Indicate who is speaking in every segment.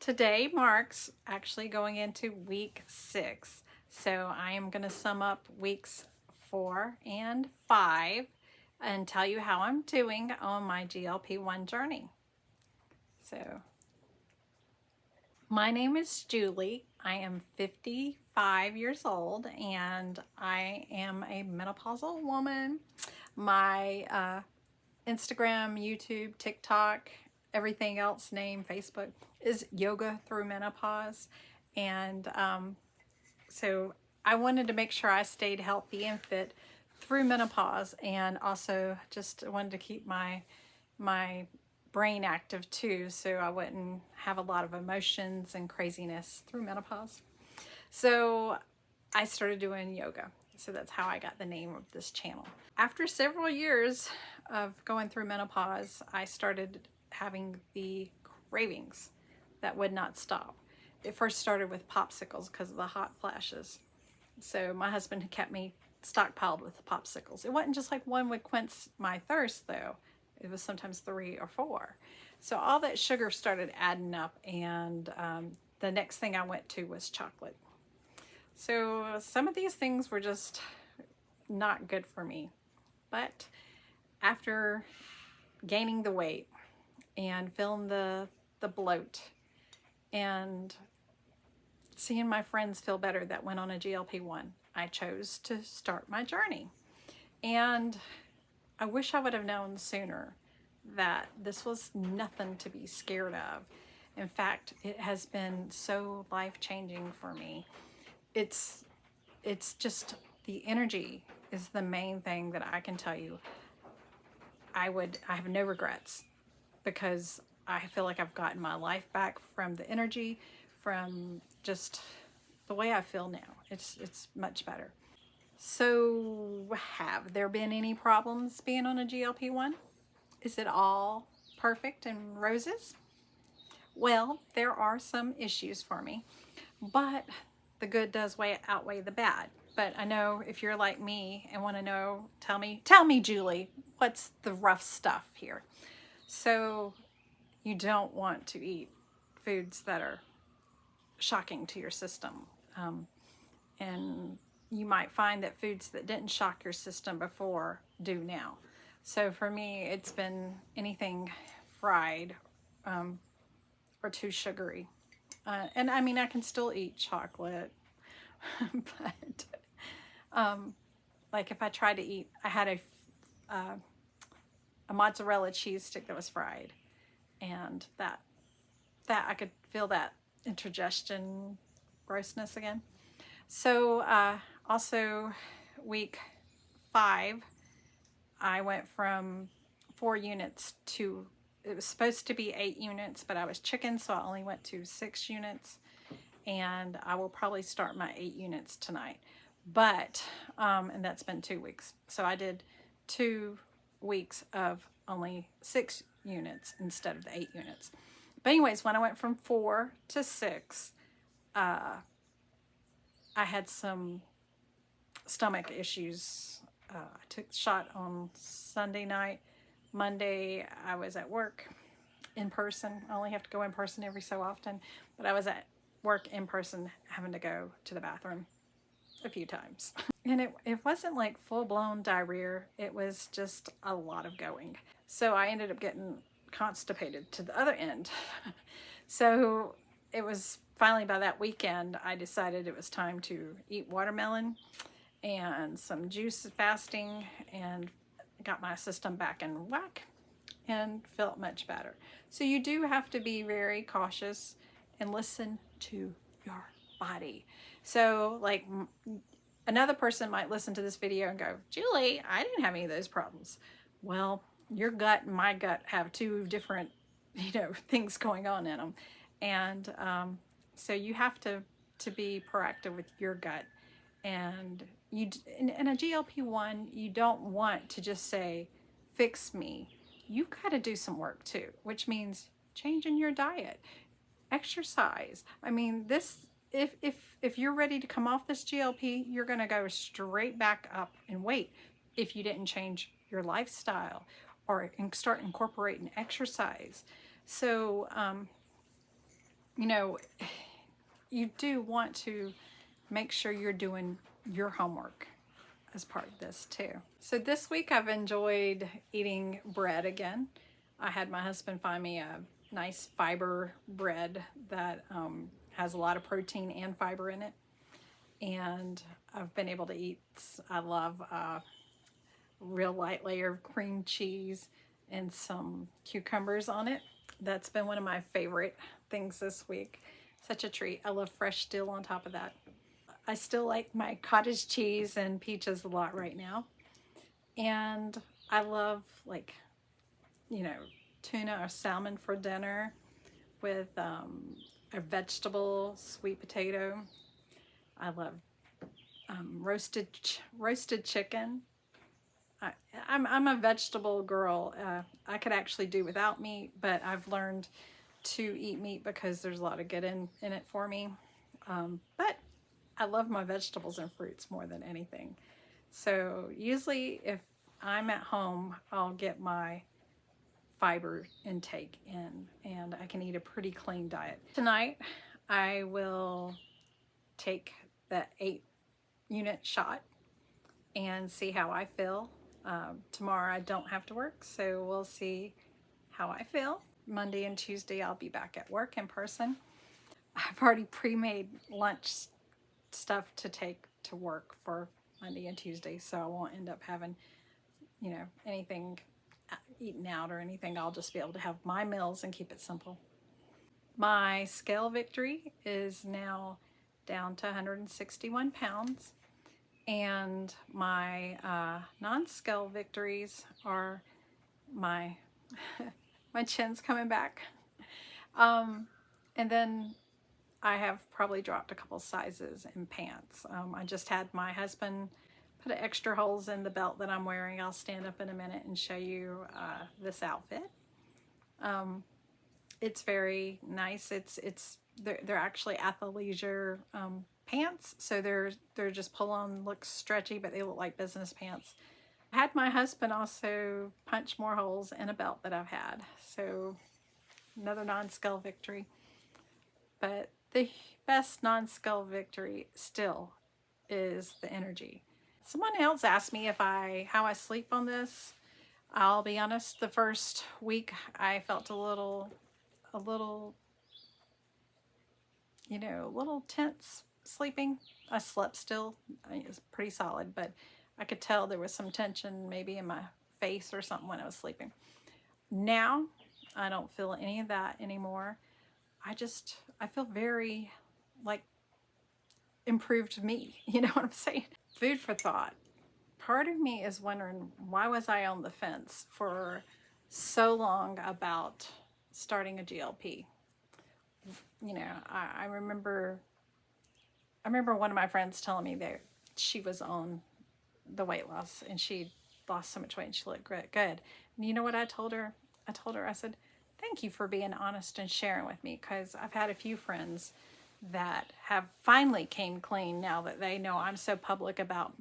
Speaker 1: Today marks actually going into week 6. So I am going to sum up weeks 4 and 5 and tell you how I'm doing on my GLP-1 journey. So my name is Julie. I am 55 years old and I am a menopausal woman. My Instagram, YouTube, TikTok, everything else, name, Facebook, is Yogathroughmenopause. And so I wanted to make sure I stayed healthy and fit through menopause, and also just wanted to keep my brain active too, so I wouldn't have a lot of emotions and craziness through menopause. So I started doing yoga. So that's how I got the name of this channel. After several years of going through menopause, I started having the cravings that would not stop. It first started with popsicles because of the hot flashes. So my husband had kept me stockpiled with popsicles. It wasn't just like one would quench my thirst though. It was sometimes 3 or 4. So all that sugar started adding up, and the next thing I went to was chocolate. So some of these things were just not good for me. But after gaining the weight and feeling the bloat and seeing my friends feel better that went on a GLP-1, I chose to start my journey. And I wish I would have known sooner that this was nothing to be scared of. In fact, it has been so life-changing for me. It's just the energy is the main thing that I can tell you. I have no regrets because I feel like I've gotten my life back from the energy, from just the way I feel now. It's much better. So have there been any problems being on a GLP-1? Is it all perfect and roses? Well, there are some issues for me, but the good does outweigh the bad. But I know if you're like me and want to know, tell me, Julie, what's the rough stuff here? So you don't want to eat foods that are shocking to your system. And you might find that foods that didn't shock your system before do now. So for me, it's been anything fried or too sugary. And I mean, I can still eat chocolate, but like if I tried to eat, I had a mozzarella cheese stick that was fried, and that I could feel that indigestion grossness again. So also week 5, I went from 4 units to, it was supposed to be 8 units, but I was chicken, so I only went to 6 units. And I will probably start my 8 units tonight. But, and that's been 2 weeks. So I did 2 weeks of only 6 units instead of the 8 units. But anyways, when I went from 4 to 6, I had some stomach issues. I took the shot on Sunday night. Monday, I was at work in person. I only have to go in person every so often, but I was at work in person having to go to the bathroom a few times. And it wasn't like full-blown diarrhea. It was just a lot of going. So I ended up getting constipated to the other end. So it was finally by that weekend, I decided it was time to eat watermelon and some juice fasting, and got my system back in whack and felt much better. So you do have to be very cautious and listen to your body. So like another person might listen to this video and go, Julie, I didn't have any of those problems. Well, your gut and my gut have 2 different, things going on in them. And so you have to be proactive with your gut. And in a GLP-1, you don't want to just say, fix me. You've got to do some work too, which means changing your diet, exercise. I mean, this, if you're ready to come off this GLP, you're going to go straight back up in weight if you didn't change your lifestyle or start incorporating exercise. So you know, you do want to make sure you're doing your homework as part of this too. So this week I've enjoyed eating bread again. I had my husband find me a nice fiber bread that has a lot of protein and fiber in it. And I've been able to eat, I love real light layer of cream cheese and some cucumbers on it. That's been one of my favorite things this week. Such a treat. I love fresh dill on top of that. I still like my cottage cheese and peaches a lot right now. And I love, like, you know, tuna or salmon for dinner with a vegetable sweet potato. I love roasted chicken. I'm a vegetable girl. I could actually do without meat, but I've learned to eat meat because there's a lot of good in it for me. But I love my vegetables and fruits more than anything. So usually if I'm at home, I'll get my fiber intake in and I can eat a pretty clean diet. Tonight, I will take the 8-unit shot and see how I feel. Tomorrow I don't have to work, so we'll see how I feel. Monday and Tuesday I'll be back at work in person. I've already pre-made lunch stuff to take to work for Monday and Tuesday, so I won't end up having, anything eaten out or anything. I'll just be able to have my meals and keep it simple. My scale victory is now down to 161 pounds, and my non-scale victories are my my chin's coming back, and then I have probably dropped a couple sizes in pants. I just had my husband put extra holes in the belt that I'm wearing. I'll stand up in a minute and show you this outfit. It's very nice. They're actually athleisure pants, so they're just pull on, look stretchy, but they look like business pants. I had my husband also punch more holes in a belt that I've had, so another non-scale victory. But the best non-scale victory still is the energy. Someone else asked me how I sleep on this. I'll be honest, the first week I felt a little, a little tense sleeping. I slept still. It was pretty solid, but I could tell there was some tension maybe in my face or something when I was sleeping. Now, I don't feel any of that anymore. I feel very, like, improved me. You know what I'm saying? Food for thought. Part of me is wondering, why was I on the fence for so long about starting a GLP? I remember one of my friends telling me that she was on the weight loss and she lost so much weight and she looked good. And you know what I told her? I said, thank you for being honest and sharing with me, because I've had a few friends that have finally came clean now that they know I'm so public about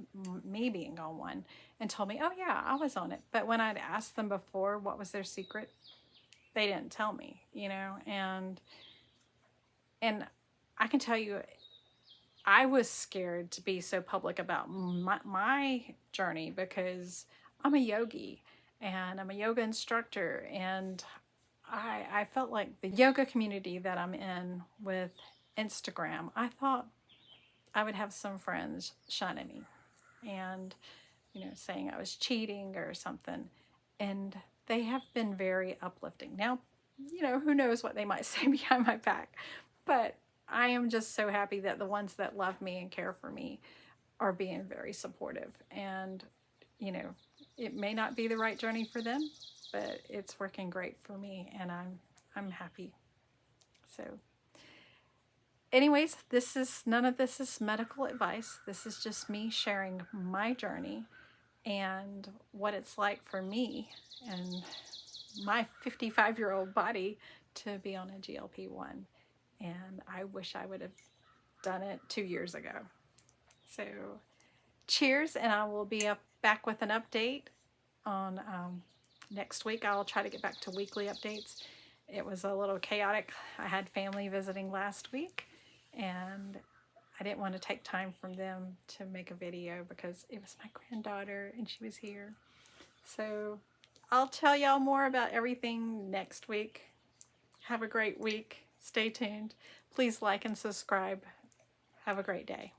Speaker 1: me being on one, and told me, oh yeah, I was on it. But when I'd asked them before what was their secret, they didn't tell me, and I can tell you, I was scared to be so public about my journey, because I'm a yogi and I'm a yoga instructor, and I felt like the yoga community that I'm in with Instagram, I thought I would have some friends shunning me and, saying I was cheating or something. And they have been very uplifting. Now, who knows what they might say behind my back, but I am just so happy that the ones that love me and care for me are being very supportive. And, it may not be the right journey for them, but it's working great for me, and I'm happy. So anyways, none of this is medical advice. This is just me sharing my journey and what it's like for me and my 55-year-old body to be on a GLP-1. And I wish I would have done it 2 years ago. So cheers, and I will be back with an update on next week. I'll try to get back to weekly updates. it was a little chaotic. I had family visiting last week, and I didn't want to take time from them to make a video because it was my granddaughter and she was here. So I'll tell y'all more about everything next week. Have a great week. Stay tuned. Please like and subscribe. Have a great day.